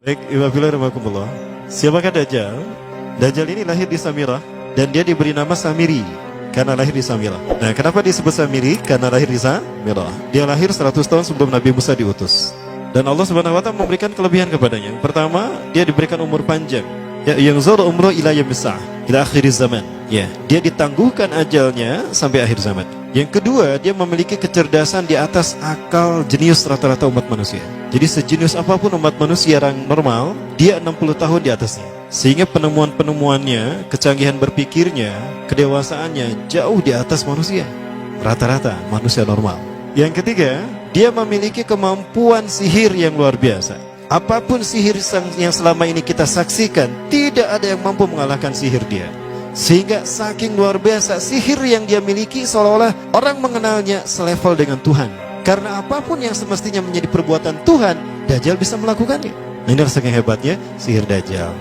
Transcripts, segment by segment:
Baik, Iwabillah. Siapakah Dajjal? Dajjal ini lahir di Samirah dan dia diberi nama Samiri karena lahir di Samirah. Nah, kenapa disebut Samiri? Karena lahir di Samirah. Dia lahir 100 tahun sebelum Nabi Musa diutus. Dan Allah Subhanahu wa taala memberikan kelebihan kepadanya. Yang pertama, dia diberikan umur panjang. Ya, yang zur umru ila yamsah ila akhir zaman. Ya, dia ditangguhkan ajalnya sampai akhir zaman. Yang kedua, dia memiliki kecerdasan di atas akal jenius rata-rata umat manusia. Jadi sejenius apapun umat manusia yang normal, dia 60 tahun di atasnya. Sehingga penemuan-penemuannya, kecanggihan berpikirnya, kedewasaannya jauh di atas manusia. Rata-rata manusia normal. Yang ketiga, dia memiliki kemampuan sihir yang luar biasa. Apapun sihir yang selama ini kita saksikan, tidak ada yang mampu mengalahkan sihir dia. Sehingga saking luar biasa sihir yang dia miliki, seolah-olah orang mengenalnya selevel dengan Tuhan. Karena apapun yang semestinya menjadi perbuatan Tuhan, Dajjal bisa melakukannya. Nah, ini saking hebatnya sihir Dajjal.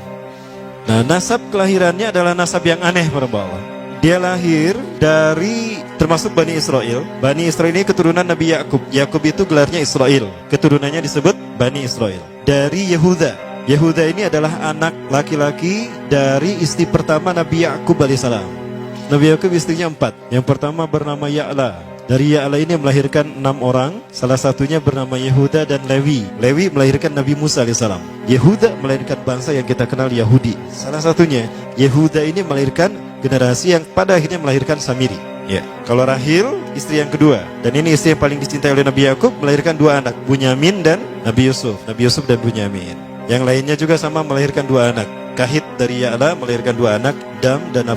Nah, nasab kelahirannya adalah nasab yang aneh para Allah. Dia lahir dari termasuk Bani Israel. Bani Israel ini keturunan Nabi Yakub. Yakub itu gelarnya Israel. Keturunannya disebut Bani Israel. Dari Yehuda. Yehuda ini adalah anak laki-laki dari istri pertama Nabi Yakub alaihissalam. Nabi Yakub istrinya 4. Yang pertama bernama Ya'la. Dari Ya'la ini melahirkan 6 orang. Salah satunya bernama Yehuda dan Lewi. Lewi melahirkan Nabi Musa alaihissalam. Yehuda melahirkan bangsa yang kita kenal Yahudi. Salah satunya Yehuda ini melahirkan generasi yang pada akhirnya melahirkan Samiri. Ya. Kalau Rahil istri yang kedua, dan ini istri yang paling dicintai oleh Nabi Yakub, melahirkan 2 anak, Bunyamin dan Nabi Yusuf. Nabi Yusuf dan Bunyamin. Yang lainnya juga sama melahirkan 2 anak. Kahit dari Ya'la melahirkan 2 anak, Dam dan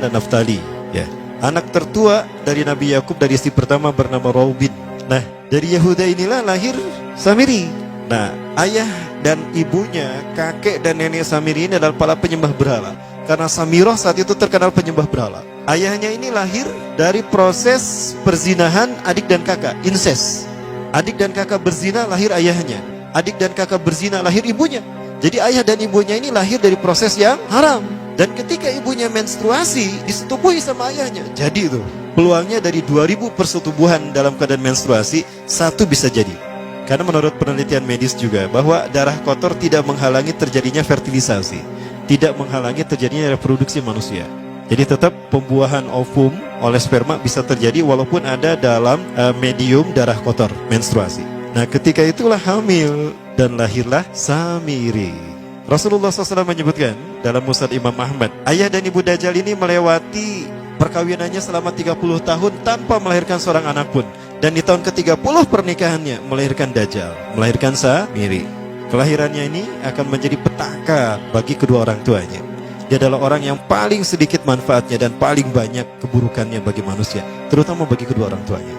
Naftali. Ya. Anak tertua dari Nabi Yakub dari istri pertama bernama Raubin. Nah, dari Yehuda inilah lahir Samiri. Nah, ayah dan ibunya, kakek dan nenek Samiri ini adalah para penyembah berhala. Karena Samirah saat itu terkenal penyembah berhala. Ayahnya ini lahir dari proses perzinahan adik dan kakak, incest. Adik dan kakak berzina, lahir ayahnya. Adik dan kakak berzina, lahir ibunya. Jadi ayah dan ibunya ini lahir dari proses yang haram. Dan ketika ibunya menstruasi, disetubuhi sama ayahnya. Jadi itu peluangnya dari 2000 persetubuhan dalam keadaan menstruasi, 1 bisa jadi. Karena menurut penelitian medis juga, bahwa darah kotor tidak menghalangi terjadinya fertilisasi, tidak menghalangi terjadinya reproduksi manusia. Jadi tetap pembuahan ovum oleh sperma bisa terjadi walaupun ada dalam medium darah kotor, menstruasi. Nah, ketika itulah hamil dan lahirlah Samiri. Rasulullah SAW menyebutkan dalam Musnad Imam Ahmad, ayah dan ibu Dajjal ini melewati perkawinannya selama 30 tahun tanpa melahirkan seorang anak pun. Dan di tahun ke-30 pernikahannya melahirkan Dajjal, melahirkan Samiri. Kelahirannya ini akan menjadi petaka bagi kedua orang tuanya. Dia adalah orang yang paling sedikit manfaatnya dan paling banyak keburukannya bagi manusia, terutama bagi kedua orang tuanya.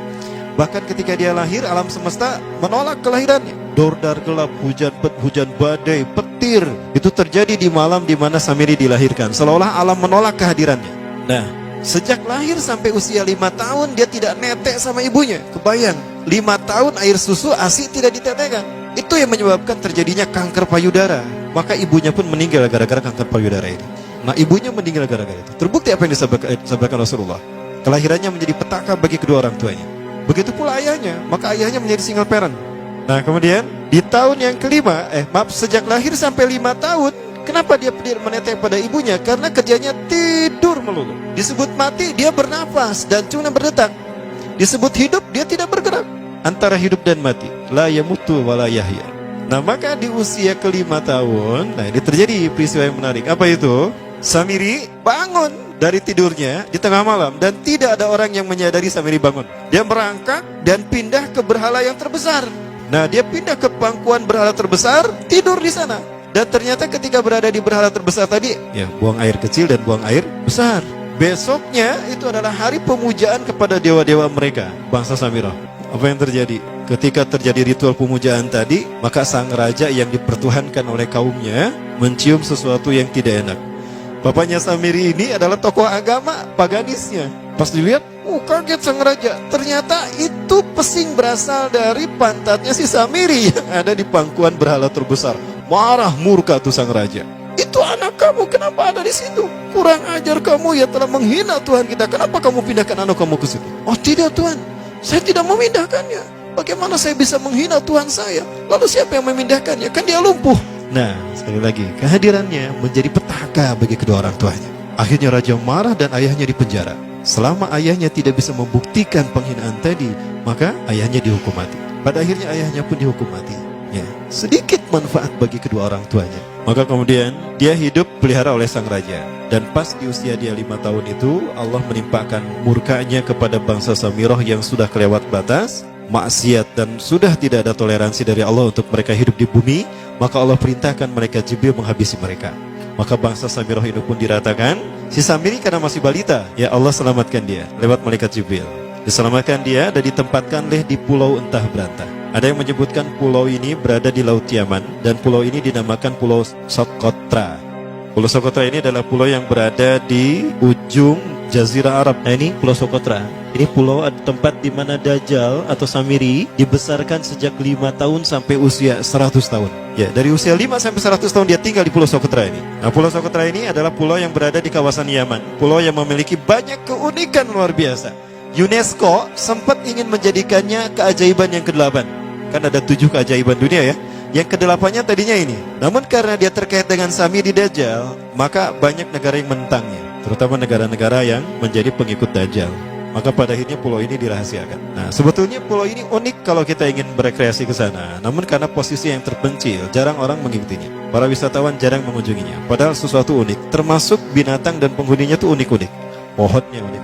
Bahkan ketika dia lahir, alam semesta menolak kelahirannya. Dordar gelap, hujan badai, petir, itu terjadi di malam di mana Samiri dilahirkan. Seolah-olah alam menolak kehadirannya. Nah, sejak lahir sampai usia 5 tahun dia tidak netek sama ibunya. Kebayang, 5 tahun air susu ASI tidak ditetekkan. Itu yang menyebabkan terjadinya kanker payudara. Maka ibunya pun meninggal gara-gara kanker payudara ini. Nah, ibunya meninggal gara-gara itu. Terbukti apa yang disampaikan Rasulullah. Kelahirannya menjadi petaka bagi kedua orang tuanya. Begitu pula ayahnya, maka ayahnya menjadi single parent. Nah, kemudian di tahun yang kelima, sejak lahir sampai 5 tahun, kenapa dia menetek pada ibunya? Karena kerjanya tidur melulu. Disebut mati, dia bernafas dan cuma berdetak. Disebut hidup, dia tidak bergerak. Antara hidup dan mati, la yamutu wa la yahya. Nah, maka di usia ke-5 tahun, nah ini terjadi peristiwa yang menarik. Apa itu? Samiri bangun dari tidurnya di tengah malam dan tidak ada orang yang menyadari Samiri bangun. Dia merangkak dan pindah ke berhala yang terbesar. Nah, dia pindah ke pangkuan berhala terbesar, tidur di sana. Dan ternyata ketika berada di berhala terbesar tadi, ya buang air kecil dan buang air besar. Besoknya itu adalah hari pemujaan kepada dewa-dewa mereka, bangsa Samirah. Apa yang terjadi? Ketika terjadi ritual pemujaan tadi, maka sang raja yang dipertuhankan oleh kaumnya mencium sesuatu yang tidak enak. Bapaknya Samiri ini adalah tokoh agama paganisnya. Pas dilihat, kaget sang raja. Ternyata itu pesing berasal dari pantatnya si Samiri yang ada di pangkuan berhala terbesar. Marah murka tuh sang raja. Itu anak kamu, kenapa ada di situ? Kurang ajar kamu, ya telah menghina Tuhan kita. Kenapa kamu pindahkan anak kamu ke situ? Oh tidak Tuhan, saya tidak memindahkannya. Bagaimana saya bisa menghina Tuhan saya? Lalu siapa yang memindahkannya? Kan dia lumpuh. Nah, sekali lagi, kehadirannya menjadi petaka bagi kedua orang tuanya. Akhirnya raja marah dan ayahnya dipenjara. Selama ayahnya tidak bisa membuktikan penghinaan tadi, maka ayahnya dihukum mati. Pada akhirnya ayahnya pun dihukum mati. Ya, sedikit manfaat bagi kedua orang tuanya. Maka kemudian dia hidup pelihara oleh sang raja. Dan pas di usia dia 5 tahun itu, Allah menimpakan murkanya kepada bangsa Samirah yang sudah kelewat batas, maksiat, dan sudah tidak ada toleransi dari Allah untuk mereka hidup di bumi. Maka Allah perintahkan mereka Jibril menghabisi mereka. Maka bangsa Samirah itu pun diratakan. Si Samiri karena masih balita, ya Allah selamatkan dia lewat malaikat Jibril. Diselamatkan dia dan ditempatkanlah di pulau entah berantah. Ada yang menyebutkan pulau ini berada di Laut Yaman, dan pulau ini dinamakan Pulau Socotra. Pulau Socotra ini adalah pulau yang berada di ujung Jazirah Arab. Nah, ini Pulau Socotra. Ini pulau tempat di mana Dajjal atau Samiri dibesarkan sejak 5 tahun sampai usia 100 tahun. Ya, dari usia 5 sampai 100 tahun dia tinggal di Pulau Socotra ini. Nah, Pulau Socotra ini adalah pulau yang berada di kawasan Yaman. Pulau yang memiliki banyak keunikan luar biasa. UNESCO sempat ingin menjadikannya keajaiban yang ke-8. Kan ada 7 keajaiban dunia ya. Yang ke-8-nya tadinya ini. Namun karena dia terkait dengan Samiri Dajjal, maka banyak negara yang menentangnya, terutama negara-negara yang menjadi pengikut Dajjal. Maka pada akhirnya pulau ini dirahasiakan. Nah, sebetulnya pulau ini unik kalau kita ingin berekreasi ke sana. Namun karena posisi yang terpencil, jarang orang mengikutinya. Para wisatawan jarang mengunjunginya. Padahal sesuatu unik, termasuk binatang dan penghuninya tuh unik-unik. Pohonnya unik.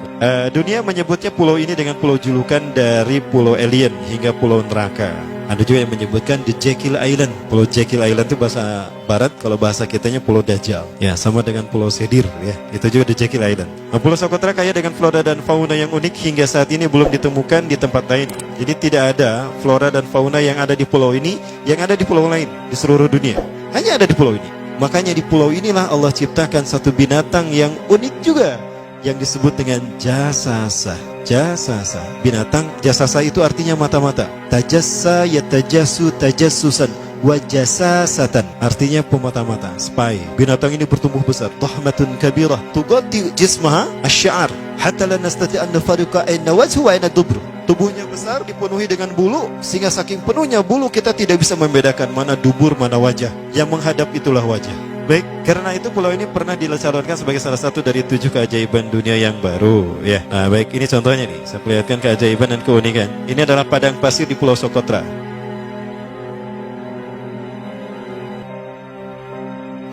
Dunia menyebutnya pulau ini dengan pulau julukan dari pulau alien hingga pulau neraka. Ada juga yang menyebutkan The Jekyll Island. Pulau Jekyll Island itu bahasa barat, kalau bahasa kitanya Pulau Dajjal. Ya, sama dengan Pulau Sedir ya. Itu juga The Jekyll Island. Nah, Pulau Socotra kaya dengan flora dan fauna yang unik hingga saat ini belum ditemukan di tempat lain. Jadi tidak ada flora dan fauna yang ada di pulau ini yang ada di pulau lain di seluruh dunia. Hanya ada di pulau ini. Makanya di pulau inilah Allah ciptakan satu binatang yang unik juga, yang disebut dengan jasasa. Jasasa, binatang jasasa itu artinya mata-mata. Tajassa yatajassu tajassusan wa jasasatan, artinya pemata-mata, spy. Binatang ini bertumbuh besar, tahmatun kabirah tughatti jismaha asy-sya'r hatta la nastati an nafariqa ayna wajhu wa ayna dubru. Tubuhnya besar, dipenuhi dengan bulu, sehingga saking penuhnya bulu kita tidak bisa membedakan mana dubur mana wajah. Yang menghadap itulah wajah. Baik, karena itu pulau ini pernah dicalonkan sebagai salah satu dari 7 keajaiban dunia yang baru ya. Nah, baik, ini contohnya nih. Saya perlihatkan keajaiban dan keunikan. Ini adalah padang pasir di Pulau Socotra.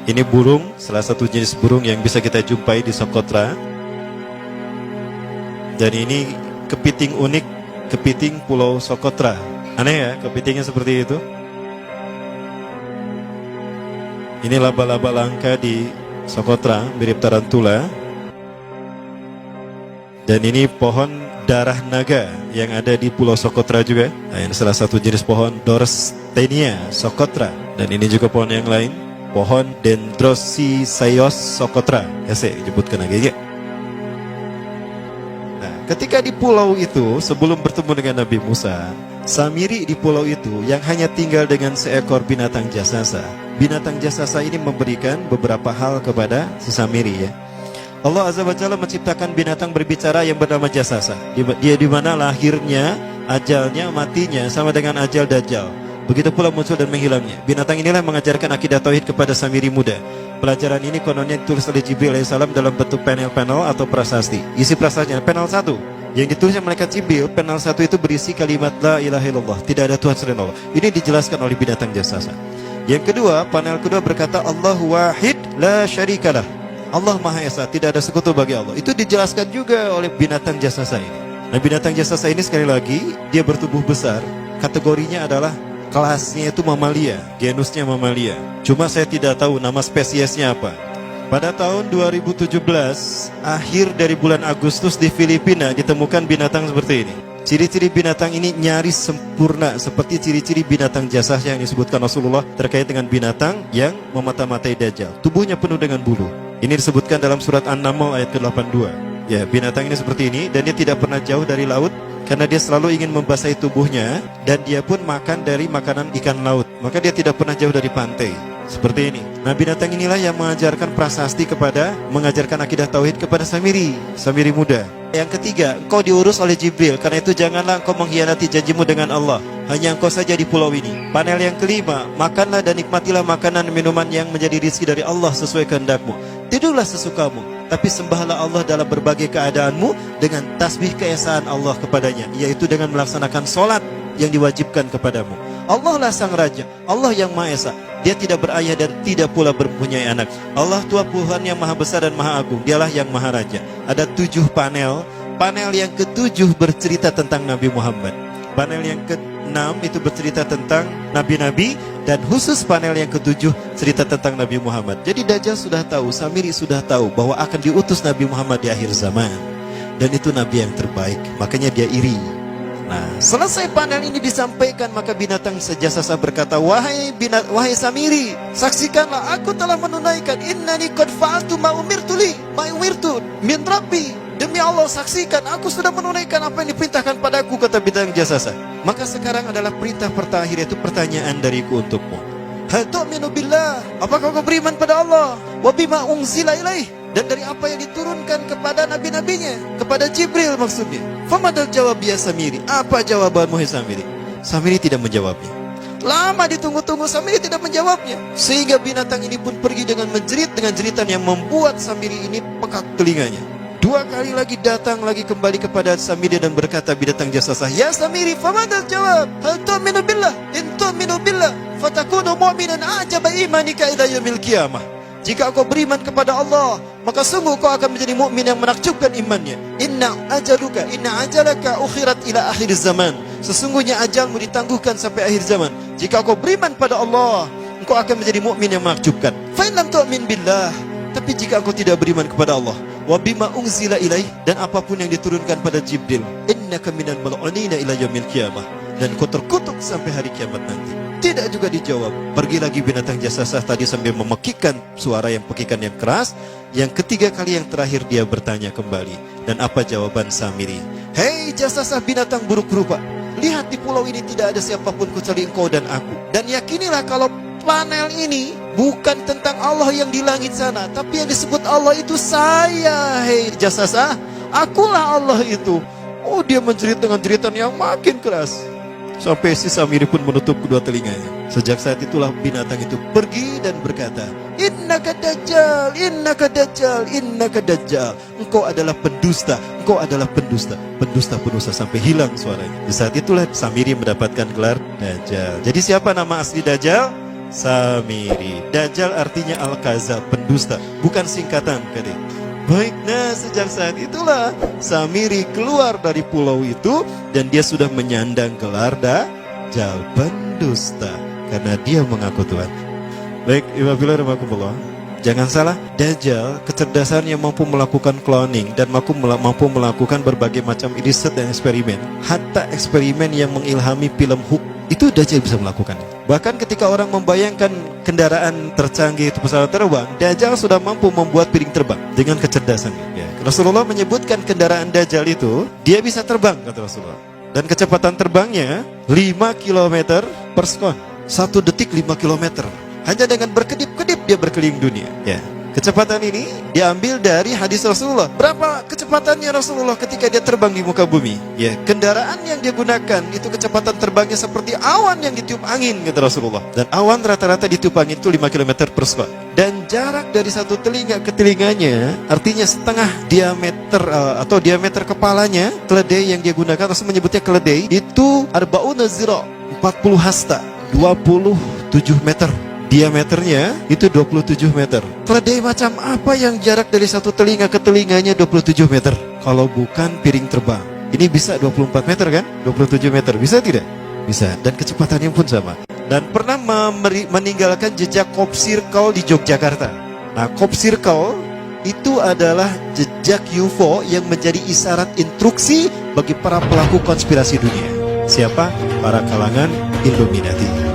Ini burung, salah satu jenis burung yang bisa kita jumpai di Socotra. Dan ini kepiting unik, kepiting Pulau Socotra. Aneh ya, kepitingnya seperti itu. Ini laba-laba langka di Socotra, mirip tarantula. Dan ini pohon darah naga yang ada di Pulau Socotra juga. Nah, ini salah satu jenis pohon Dorstenia Socotra. Dan ini juga pohon yang lain, pohon Dendrosisaios Socotra. Ya, saya sebutkan lagi ya. Nah, ketika di pulau itu, sebelum bertemu dengan Nabi Musa, Samiri di pulau itu yang hanya tinggal dengan seekor binatang jasasa. Binatang jasasa ini memberikan beberapa hal kepada si Samiri ya. Allah Azza wa Jalla menciptakan binatang berbicara yang bernama jasasa. Dia di mana lahirnya, ajalnya, matinya sama dengan ajal Dajjal. Begitu pula muncul dan menghilangnya. Binatang inilah mengajarkan akidah tauhid kepada Samiri muda. Pelajaran ini kononnya ditulis oleh Jibril alaihissalam dalam bentuk panel-panel atau prasasti. Isi prasastinya panel 1 yang ditulisnya malaikat Jibril, panel 1 itu berisi kalimat la ilaha illallah, tidak ada Tuhan selain Allah. Ini dijelaskan oleh binatang jasasa. Yang kedua, panel kedua berkata Allahu wahid la syarikalah. Allah Maha Esa, tidak ada sekutu bagi Allah. Itu dijelaskan juga oleh binatang jasasa ini. Nah, binatang jasasa ini sekali lagi dia bertubuh besar. Kategorinya adalah kelasnya itu mamalia, genusnya mamalia. Cuma saya tidak tahu nama spesiesnya apa. Pada tahun 2017, akhir dari bulan Agustus di Filipina ditemukan binatang seperti ini. Ciri-ciri binatang ini nyaris sempurna seperti ciri-ciri binatang jasasa yang disebutkan Rasulullah terkait dengan binatang yang memata-matai Dajjal. Tubuhnya penuh dengan bulu. Ini disebutkan dalam surat An-Naml ayat ke-82. Ya, binatang ini seperti ini dan dia tidak pernah jauh dari laut karena dia selalu ingin membasahi tubuhnya dan dia pun makan dari makanan ikan laut. Maka dia tidak pernah jauh dari pantai. Seperti ini. Nah, binatang inilah yang mengajarkan prasasti mengajarkan akidah tauhid kepada Samiri muda. Yang ketiga, engkau diurus oleh Jibril. Karena itu janganlah engkau mengkhianati janjimu dengan Allah. hanya engkau saja di pulau ini. Panel yang kelima, makanlah dan nikmatilah makanan dan minuman yang menjadi rezeki dari Allah sesuai kehendakmu. Tidurlah sesukamu, tapi sembahlah Allah dalam berbagai keadaanmu dengan tasbih keesaan Allah kepadanya, yaitu dengan melaksanakan solat yang diwajibkan kepadamu. Allah lah sang raja, Allah yang Maha Esa. Dia tidak berayah dan tidak pula mempunyai anak. Allah Tuhan Tuhan yang maha besar dan maha agung. Dialah yang maha raja. Ada 7 panel. Panel yang ke-7 bercerita tentang Nabi Muhammad. Panel yang ke-6 itu bercerita tentang nabi-nabi. Dan khusus panel yang ke-7 cerita tentang Nabi Muhammad. Jadi Dajjal sudah tahu, Samiri sudah tahu bahwa akan diutus Nabi Muhammad di akhir zaman. Dan itu Nabi yang terbaik. Makanya dia iri. Nah, selesai panel ini disampaikan, maka binatang sejasasa berkata, wahai Samiri, saksikanlah aku telah menunaikan, innani qad fa'altu ma umirtu min rabbi. Demi Allah, saksikan aku sudah menunaikan apa yang diperintahkan padaku, kata binatang jasasa. Maka sekarang adalah perintah terakhir, yaitu pertanyaan dariku untukmu. Hal tu'minu billah, apakah kau beriman pada Allah? Wa bima unzila ilaih, dan dari apa yang diturunkan kepada nabi-nabinya, kepada Jibril maksudnya. Famadal jawab ya Samiri, apa jawabanmu ya Samiri? Samiri tidak menjawabnya. Lama ditunggu-tunggu, Samiri tidak menjawabnya. Sehingga binatang ini pun pergi dengan menjerit, dengan jeritan yang membuat Samiri ini pekak telinganya. 2 kali lagi datang lagi kembali kepada Samiri dan berkata binatang jasasa, ya Samiri, famadal jawab, hal tu'minu billah, in tu'minu billah fatakunu mu'minan ajaba imanika ila yaumil qiyamah. Jika kau beriman kepada Allah, maka sungguh kau akan menjadi mukmin yang menakjubkan imannya. Inna ajalaka ukhirat ila akhir zaman. Sesungguhnya ajalmu ditangguhkan sampai akhir zaman. Jika kau beriman pada Allah, engkau akan menjadi mukmin yang menakjubkan. Fa in lam tu'min billah, tapi jika engkau tidak beriman kepada Allah, wa bima unzila ilaih, dan apapun yang diturunkan pada Jibril, innaka minal mal'unina ila yaumil qiyamah, dan kau terkutuk sampai hari kiamat nanti. Tidak juga dijawab. Pergi lagi binatang jasasa tadi sambil memekikkan suara yang pekikan yang keras. Yang ketiga kali yang terakhir dia bertanya kembali. Dan apa jawaban Samiri? Hei jasasa binatang buruk rupa, lihat di pulau ini tidak ada siapapun kecuali engkau dan aku. Dan yakinilah kalau panel ini bukan tentang Allah yang di langit sana, tapi yang disebut Allah itu saya. Hei jasasa, akulah Allah itu. Oh, dia menjerit dengan jeritan yang makin keras. Sampai si Samiri pun menutup kedua telinganya. Sejak saat itulah binatang itu pergi dan berkata, innaka dajjal, innaka dajjal, innaka dajjal. Engkau adalah pendusta, engkau adalah pendusta. Pendusta sampai hilang suaranya. Di saat itulah Samiri mendapatkan gelar Dajjal. Jadi siapa nama asli Dajjal? Samiri. Dajjal artinya Al-Kazab, pendusta, bukan singkatan kadek. Baik, nah sejak saat itulah Samiri keluar dari pulau itu dan dia sudah menyandang gelar Dajjal, pendusta, karena dia mengaku Tuhan. Baik, Ibadillah, jangan salah, Dajjal kecerdasannya mampu melakukan cloning dan mampu melakukan berbagai macam riset dan eksperimen. Hatta eksperimen yang mengilhami film Hook itu Dajjal bisa melakukan. Bahkan ketika orang membayangkan kendaraan tercanggih itu pesawat terbang, Dajjal sudah mampu membuat piring terbang dengan kecerdasannya. Ya. Rasulullah menyebutkan kendaraan Dajjal itu dia bisa terbang, kata Rasulullah. Dan kecepatan terbangnya 5 km per sekon. 1 detik 5 km. Hanya dengan berkedip-kedip dia berkeliling dunia. Ya. Kecepatan ini diambil dari hadis Rasulullah. Berapa kecepatannya Rasulullah ketika dia terbang di muka bumi? Ya, kendaraan yang dia gunakan itu kecepatan terbangnya seperti awan yang ditiup angin, kata Rasulullah. Dan awan rata-rata ditiup angin itu 5 km per sekon. Dan jarak dari satu telinga ke telinganya, artinya setengah diameter atau diameter kepalanya, keledai yang dia gunakan, Rasul menyebutnya keledai, itu arba'una zira, 40 hasta, 27 meter. Diameternya itu 27 meter. Keledai macam apa yang jarak dari satu telinga ke telinganya 27 meter? Kalau bukan piring terbang. Ini bisa 24 meter kan? 27 meter, bisa tidak? Bisa, dan kecepatannya pun sama. Dan pernah meninggalkan jejak Cop Circle di Yogyakarta. Nah, Cop Circle itu adalah jejak UFO yang menjadi isyarat instruksi bagi para pelaku konspirasi dunia. Siapa? Para kalangan Illuminati.